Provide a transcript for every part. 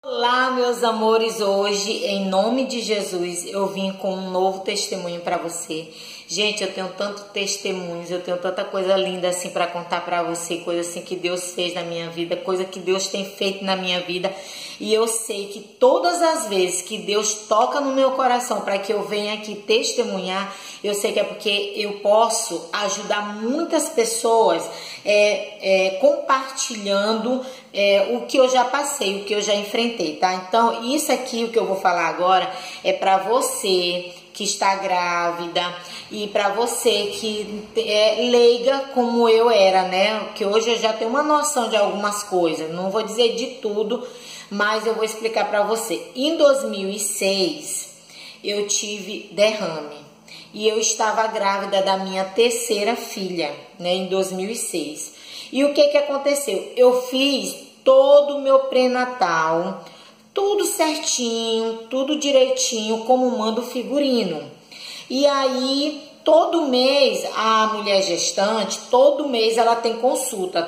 Olá, meus amores, hoje, em nome de Jesus, eu vim com um novo testemunho para você. Gente, eu tenho tantos testemunhos, eu tenho tanta coisa linda assim para contar para você, coisa assim que Deus fez na minha vida, coisa que Deus tem feito na minha vida. E eu sei que todas as vezes que Deus toca no meu coração para que eu venha aqui testemunhar, eu sei que é porque eu posso ajudar muitas pessoas compartilhando o que eu já passei, o que eu já enfrentei, tá? Então, isso aqui, o que eu vou falar agora, é para você que está grávida e para você que é leiga como eu era, né? Que hoje eu já tenho uma noção de algumas coisas, não vou dizer de tudo, mas eu vou explicar para você. Em 2006, eu tive derrame e eu estava grávida da minha terceira filha, né? Em 2006. E o que aconteceu? Eu fiz todo o meu pré-natal, tudo certinho, tudo direitinho, como manda o figurino. E aí, todo mês, a mulher gestante, todo mês ela tem consulta,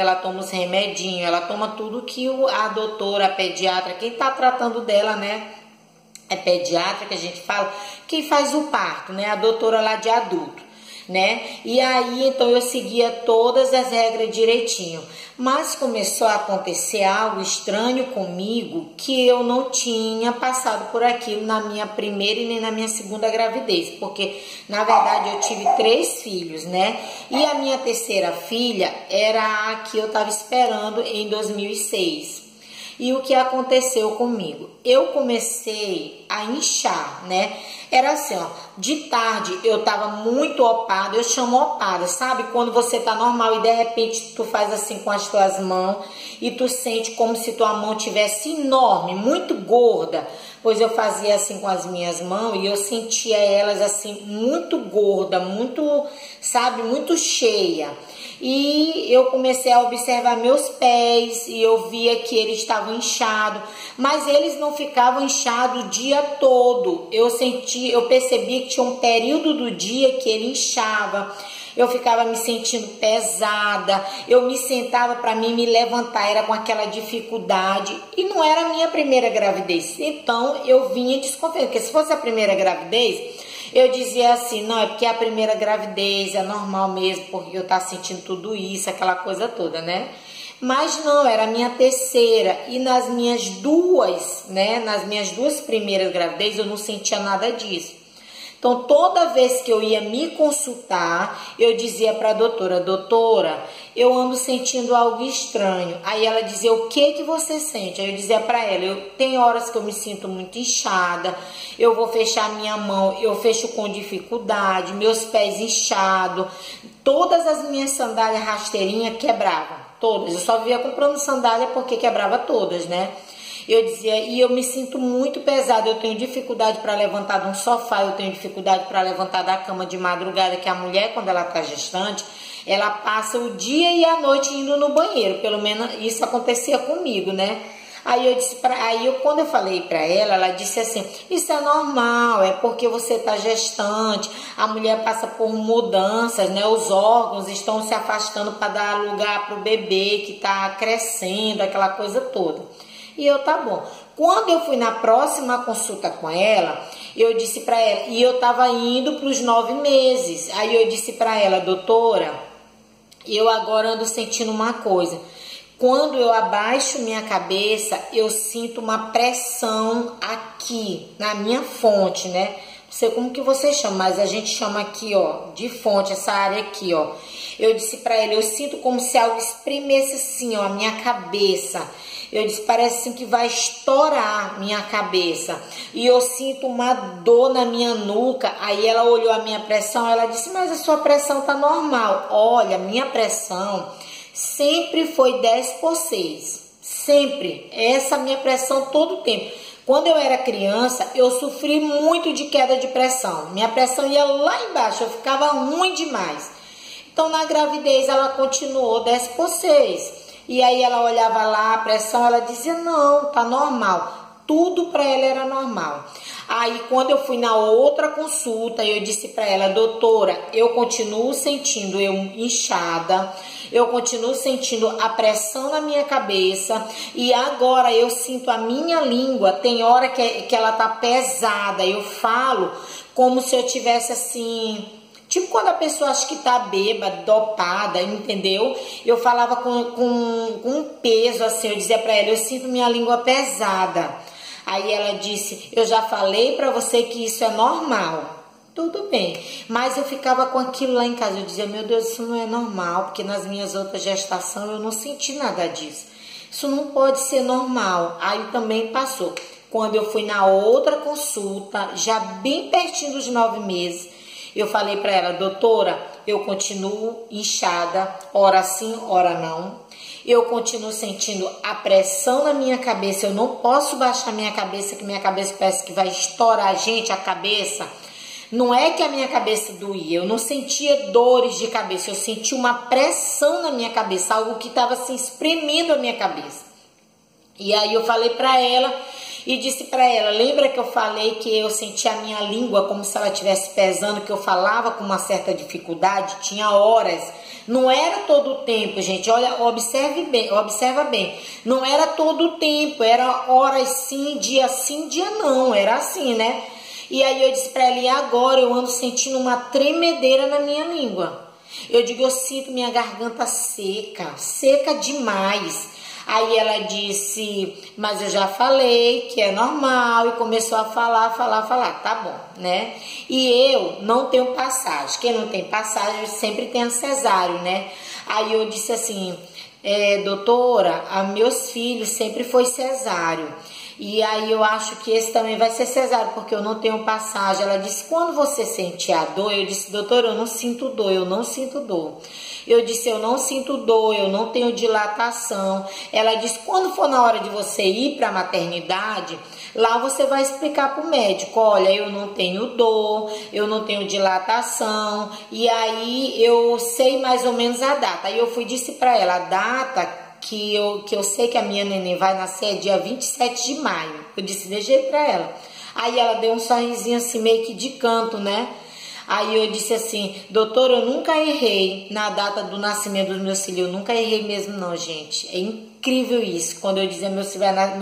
ela toma os remedinhos, ela toma tudo que a doutora, a pediatra, quem tá tratando dela, né? É pediatra que a gente fala, quem faz o parto, né? A doutora lá de adulto, né? E aí, então, eu seguia todas as regras direitinho. Mas começou a acontecer algo estranho comigo, que eu não tinha passado por aquilo na minha primeira e nem na minha segunda gravidez. Porque, na verdade, eu tive 3 filhos, né? E a minha terceira filha era a que eu estava esperando em 2006. E o que aconteceu comigo? Eu comecei a inchar, né? Era assim, ó, de tarde eu tava muito opada, eu chamo opada, sabe? Quando você tá normal e de repente tu faz assim com as tuas mãos e tu sente como se tua mão tivesse enorme, muito gorda. Pois eu fazia assim com as minhas mãos e eu sentia elas assim muito gorda, muito, sabe, muito cheia. E eu comecei a observar meus pés e eu via que eles estavam inchados, mas eles não ficavam inchados o dia todo. Eu percebia que tinha um período do dia que ele inchava. Eu ficava me sentindo pesada, eu me sentava para mim me levantar, era com aquela dificuldade. E não era a minha primeira gravidez, então eu vinha desconfiando, porque se fosse a primeira gravidez, eu dizia assim, não, é porque a primeira gravidez é normal mesmo, porque eu tava sentindo tudo isso, aquela coisa toda, né? Mas não, era a minha terceira, e nas minhas duas primeiras gravidez eu não sentia nada disso. Então, toda vez que eu ia me consultar, eu dizia para a doutora, doutora, eu ando sentindo algo estranho. Aí ela dizia, o que você sente? Aí eu dizia para ela, tem horas que eu me sinto muito inchada, eu vou fechar minha mão, eu fecho com dificuldade, meus pés inchados, todas as minhas sandálias rasteirinhas quebravam, todas. Eu só via comprando sandália porque quebrava todas, né? Eu dizia, e eu me sinto muito pesada, eu tenho dificuldade para levantar de um sofá, eu tenho dificuldade para levantar da cama de madrugada, que a mulher, quando ela está gestante, ela passa o dia e a noite indo no banheiro, pelo menos isso acontecia comigo, né? Quando eu falei para ela, ela disse assim, isso é normal, é porque você está gestante, a mulher passa por mudanças, né? Os órgãos estão se afastando para dar lugar para o bebê que está crescendo, aquela coisa toda. E eu, tá bom. Quando eu fui na próxima consulta com ela, eu disse para ela, e eu tava indo para os 9 meses. Aí eu disse para ela, doutora, eu agora ando sentindo uma coisa. Quando eu abaixo minha cabeça, eu sinto uma pressão aqui, na minha fonte, né? Não sei como que você chama, mas a gente chama aqui, ó, de fonte, essa área aqui, ó. Eu disse para ela, eu sinto como se algo espremesse assim, ó, a minha cabeça. Eu disse, parece assim que vai estourar minha cabeça. E eu sinto uma dor na minha nuca. Aí ela olhou a minha pressão, ela disse, mas a sua pressão tá normal. Olha, minha pressão sempre foi 10/6. Sempre. Essa minha pressão todo o tempo. Quando eu era criança, eu sofri muito de queda de pressão. Minha pressão ia lá embaixo, eu ficava ruim demais. Então, na gravidez, ela continuou 10/6. E aí ela olhava lá a pressão, ela dizia, não, tá normal. Tudo para ela era normal. Aí quando eu fui na outra consulta, eu disse para ela: doutora, eu continuo sentindo eu inchada, eu continuo sentindo a pressão na minha cabeça e agora eu sinto a minha língua, tem hora que ela tá pesada, eu falo como se eu tivesse assim, tipo quando a pessoa acha que tá bêbada, dopada, entendeu? Eu falava com um peso assim, eu dizia pra ela: eu sinto minha língua pesada. Aí ela disse: eu já falei pra você que isso é normal. Tudo bem, mas eu ficava com aquilo lá em casa, eu dizia: meu Deus, isso não é normal, porque nas minhas outras gestações eu não senti nada disso. Isso não pode ser normal. Aí também passou. Quando eu fui na outra consulta, já bem pertinho dos 9 meses, eu falei para ela: doutora, eu continuo inchada, ora sim, ora não. Eu continuo sentindo a pressão na minha cabeça, eu não posso baixar minha cabeça, que minha cabeça parece que vai estourar, gente, a cabeça. Não é que a minha cabeça doía, eu não sentia dores de cabeça, eu sentia uma pressão na minha cabeça, algo que estava assim exprimindo a minha cabeça. E aí eu falei para ela e disse para ela: lembra que eu falei que eu sentia a minha língua como se ela estivesse pesando, que eu falava com uma certa dificuldade, tinha horas, não era todo o tempo, gente, olha, observa bem, não era todo o tempo, era horas sim, dia não, era assim, né? E aí eu disse para ela: e agora eu ando sentindo uma tremedeira na minha língua. Eu digo: eu sinto minha garganta seca demais. Aí ela disse: mas eu já falei que é normal, e começou a falar, tá bom, né? E eu não tenho passagem, quem não tem passagem sempre tem a cesáreo, né? Aí eu disse assim: doutora, meus filhos sempre foi cesáreo. E aí eu acho que esse também vai ser cesáreo, porque eu não tenho passagem. Ela disse: quando você sentir a dor? Eu disse: doutora, eu não sinto dor, eu não sinto dor. Eu disse: eu não sinto dor, eu não tenho dilatação. Ela disse: quando for na hora de você ir para a maternidade, lá você vai explicar para o médico: olha, eu não tenho dor, eu não tenho dilatação. E aí eu sei mais ou menos a data. Aí eu disse para ela: a data que eu sei que a minha neném vai nascer é dia 27 de maio. Eu disse: deixei pra ela. Aí ela deu um sorrisinho assim, meio que de canto, né? Aí eu disse assim: doutora, eu nunca errei na data do nascimento dos meus filhos. Eu nunca errei mesmo não, gente. É incrível isso. Quando eu dizia: meu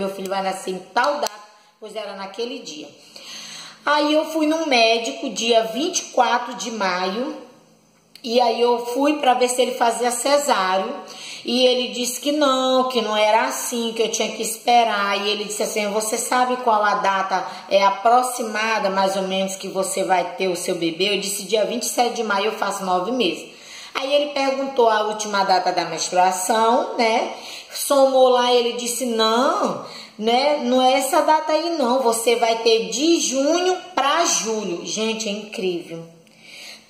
filho vai nascer em tal data, pois era naquele dia. Aí eu fui no médico dia 24 de maio. E aí eu fui para ver se ele fazia cesáreo. E ele disse que não era assim, que eu tinha que esperar. E ele disse assim: você sabe qual a data aproximada, mais ou menos, que você vai ter o seu bebê? Eu disse: dia 27 de maio eu faço 9 meses. Aí ele perguntou a última data da menstruação, né? Somou lá, ele disse: não, né? Não é essa data aí não, você vai ter de junho para julho. Gente, é incrível.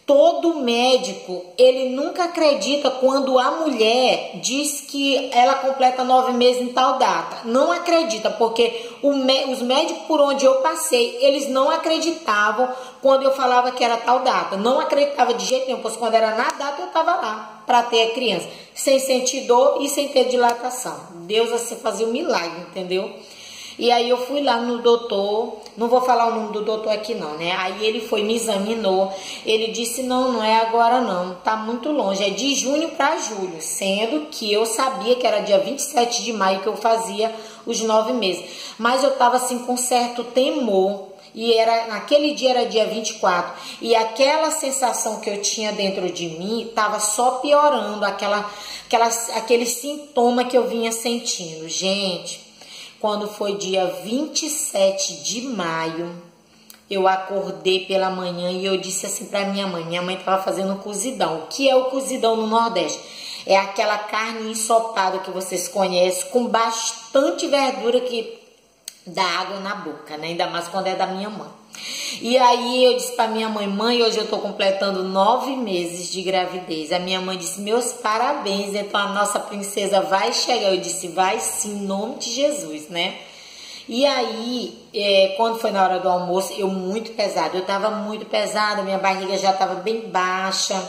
Todo médico, ele nunca acredita quando a mulher diz que ela completa 9 meses em tal data. Não acredita, porque os médicos por onde eu passei, eles não acreditavam quando eu falava que era tal data. Não acreditava de jeito nenhum, pois quando era na data eu estava lá para ter a criança, sem sentir dor e sem ter dilatação. Deus assim fazia um milagre, entendeu? E aí eu fui lá no doutor, não vou falar o nome do doutor aqui não, né? Aí ele foi, me examinou, ele disse: não é agora não, tá muito longe, é de junho para julho, sendo que eu sabia que era dia 27 de maio que eu fazia os 9 meses. Mas eu tava assim com certo temor, e naquele dia era dia 24, e aquela sensação que eu tinha dentro de mim tava só piorando, aquele sintoma que eu vinha sentindo, gente. Quando foi dia 27 de maio, eu acordei pela manhã e eu disse assim para minha mãe estava fazendo cozidão. O que é o cozidão no Nordeste? É aquela carne ensopada que vocês conhecem, com bastante verdura que dá água na boca, né? Ainda mais quando é da minha mãe. E aí eu disse para minha mãe: hoje eu tô completando 9 meses de gravidez. A minha mãe disse: meus parabéns, então a nossa princesa vai chegar. Eu disse: vai sim, em nome de Jesus, né? E aí, quando foi na hora do almoço, eu muito pesada, eu tava muito pesada, minha barriga já tava bem baixa.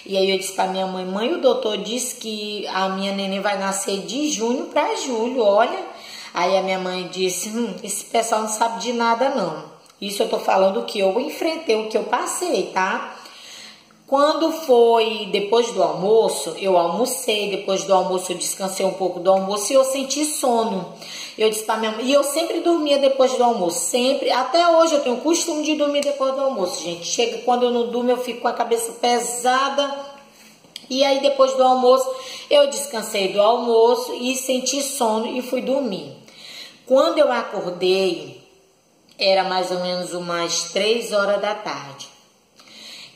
E aí eu disse para minha mãe: o doutor disse que a minha neném vai nascer de junho para julho, olha. Aí a minha mãe disse, esse pessoal não sabe de nada não. Isso eu tô falando o que eu enfrentei, o que eu passei, tá? Quando foi depois do almoço, eu almocei, depois do almoço eu descansei um pouco do almoço e eu senti sono. Eu disse pra minha mãe, e eu sempre dormia depois do almoço, sempre, até hoje eu tenho o costume de dormir depois do almoço, gente. Chega quando eu não durmo, eu fico com a cabeça pesada. E aí depois do almoço, eu descansei do almoço e senti sono e fui dormir. Quando eu acordei, era mais ou menos umas 3 horas da tarde.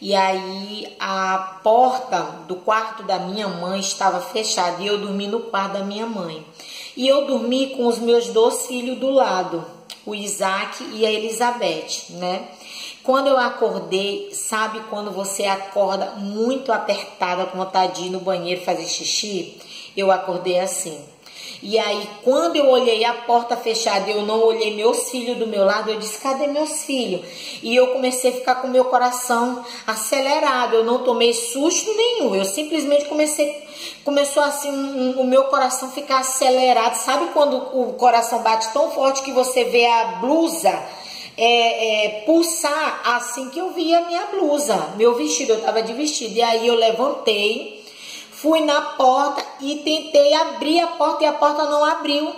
E aí a porta do quarto da minha mãe estava fechada e eu dormi no quarto da minha mãe. E eu dormi com os meus 2 filhos do lado, o Isaac e a Elizabeth, né? Quando eu acordei, sabe quando você acorda muito apertada, com vontade de ir no banheiro fazer xixi? Eu acordei assim. E aí, quando eu olhei a porta fechada, eu não olhei meus filhos do meu lado, eu disse, cadê meus filhos? E eu comecei a ficar com o meu coração acelerado, eu não tomei susto nenhum, eu simplesmente começou assim, o meu coração ficar acelerado. Sabe quando o coração bate tão forte que você vê a blusa pulsar? Assim que eu vi a minha blusa, meu vestido, eu tava de vestido, e aí eu levantei, fui na porta e tentei abrir a porta e a porta não abriu.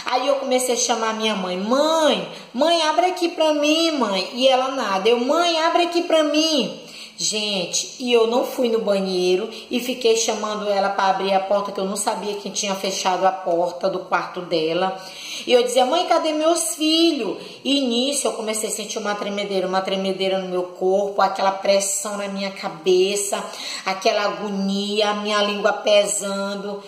Aí eu comecei a chamar minha mãe. Mãe, abre aqui pra mim, mãe. E ela nada. Mãe, abre aqui pra mim. Gente, e eu não fui no banheiro e fiquei chamando ela para abrir a porta, que eu não sabia quem tinha fechado a porta do quarto dela. E eu dizia, mãe, cadê meus filhos? E nisso eu comecei a sentir uma tremedeira no meu corpo, aquela pressão na minha cabeça, aquela agonia, a minha língua pesando.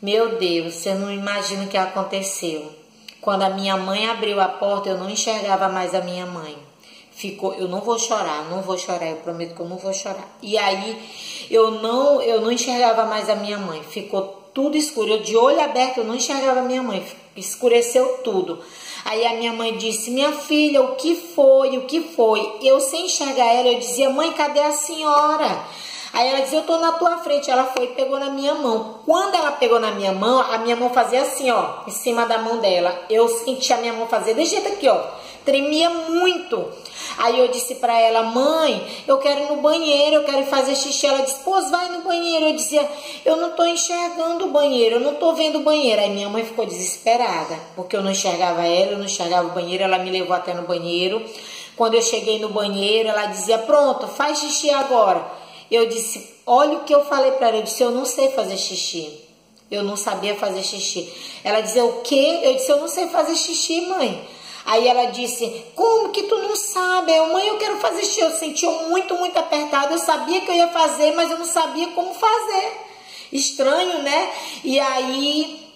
Meu Deus, você não imagina o que aconteceu. Quando a minha mãe abriu a porta, eu não enxergava mais a minha mãe. Eu não vou chorar, eu prometo que eu não vou chorar. E aí eu não enxergava mais a minha mãe, ficou tudo escuro. Eu de olho aberto, eu não enxergava a minha mãe, escureceu tudo. Aí a minha mãe disse, minha filha, o que foi? Eu sem enxergar ela, eu dizia, mãe, cadê a senhora? Aí ela dizia, eu tô na tua frente. Ela foi e pegou na minha mão. Quando ela pegou na minha mão, a minha mão fazia assim, ó, em cima da mão dela. Eu senti a minha mão fazer desse jeito aqui, ó, tremia muito. Aí eu disse pra ela, mãe, eu quero ir no banheiro, eu quero ir fazer xixi. Ela disse, pois vai no banheiro. Eu dizia, eu não tô enxergando o banheiro, eu não tô vendo o banheiro. Aí minha mãe ficou desesperada, porque eu não enxergava ela, eu não enxergava o banheiro. Ela me levou até no banheiro. Quando eu cheguei no banheiro, ela dizia, pronto, faz xixi agora. Eu disse, olha o que eu falei pra ela, eu disse, eu não sei fazer xixi. Eu não sabia fazer xixi. Ela dizia, o quê? Eu disse, eu não sei fazer xixi, mãe. Aí ela disse, como que tu não sabe? Mãe, eu quero fazer xixi. Eu sentia muito apertado. Eu sabia que eu ia fazer, mas eu não sabia como fazer. Estranho, né? E aí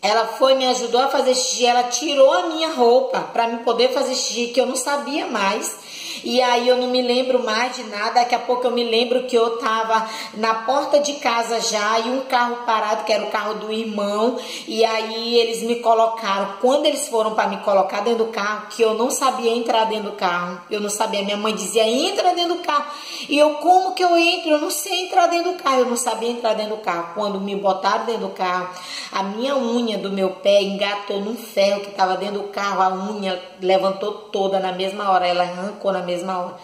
ela foi, me ajudou a fazer xixi. Ela tirou a minha roupa para me poder fazer xixi, que eu não sabia mais. E aí eu não me lembro mais de nada. Daqui a pouco eu me lembro que eu tava na porta de casa já e um carro parado, que era o carro do irmão. E aí eles me colocaram. Quando eles foram para me colocar dentro do carro, que eu não sabia entrar dentro do carro, eu não sabia. Minha mãe dizia, entra dentro do carro. E eu, como que eu entro? Eu não sei entrar dentro do carro. Eu não sabia entrar dentro do carro. Quando me botaram dentro do carro, a minha unha do meu pé engatou num ferro que estava dentro do carro. A unha levantou toda na mesma hora, ela arrancou na mesma hora.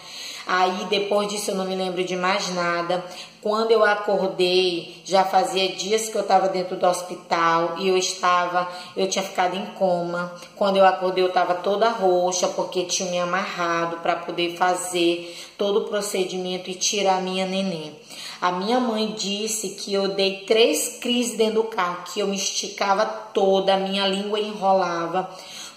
Aí depois disso eu não me lembro de mais nada. Quando eu acordei, já fazia dias que eu estava dentro do hospital e eu tinha ficado em coma. Quando eu acordei eu estava toda roxa porque tinha me amarrado para poder fazer todo o procedimento e tirar a minha neném. A minha mãe disse que eu dei 3 crises dentro do carro, que eu me esticava toda, a minha língua enrolava.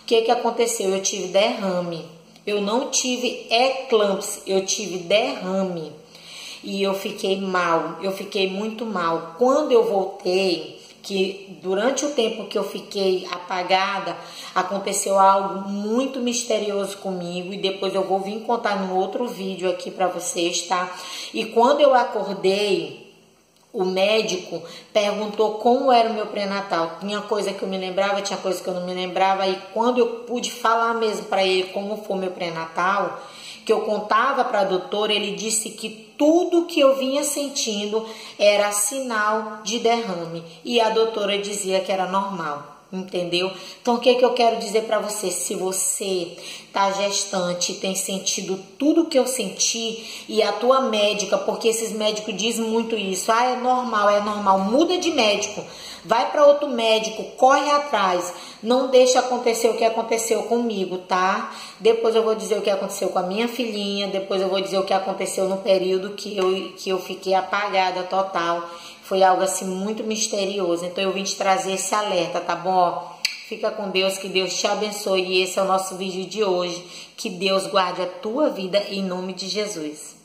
O que aconteceu? Eu tive derrame. Eu não tive eclâmpsia, eu tive derrame. E eu fiquei mal, eu fiquei muito mal. Quando eu voltei, que durante o tempo que eu fiquei apagada, aconteceu algo muito misterioso comigo. E depois eu vou vir contar no outro vídeo aqui para vocês, tá? E quando eu acordei, o médico perguntou como era o meu pré-natal. Tinha coisa que eu me lembrava, tinha coisa que eu não me lembrava. E quando eu pude falar mesmo para ele como foi o meu pré-natal, que eu contava para a doutora, ele disse que tudo que eu vinha sentindo era sinal de derrame. E a doutora dizia que era normal. entendeu? Então o que que eu quero dizer para você? Se você tá gestante, tem sentido tudo que eu senti, e a tua médica, porque esses médicos dizem muito isso, é normal, muda de médico, vai para outro médico, corre atrás, não deixa acontecer o que aconteceu comigo, tá? Depois eu vou dizer o que aconteceu com a minha filhinha, depois eu vou dizer o que aconteceu no período que eu fiquei apagada total. Foi algo assim muito misterioso, então eu vim te trazer esse alerta, tá bom? Fica com Deus, que Deus te abençoe, e esse é o nosso vídeo de hoje. Que Deus guarde a tua vida em nome de Jesus.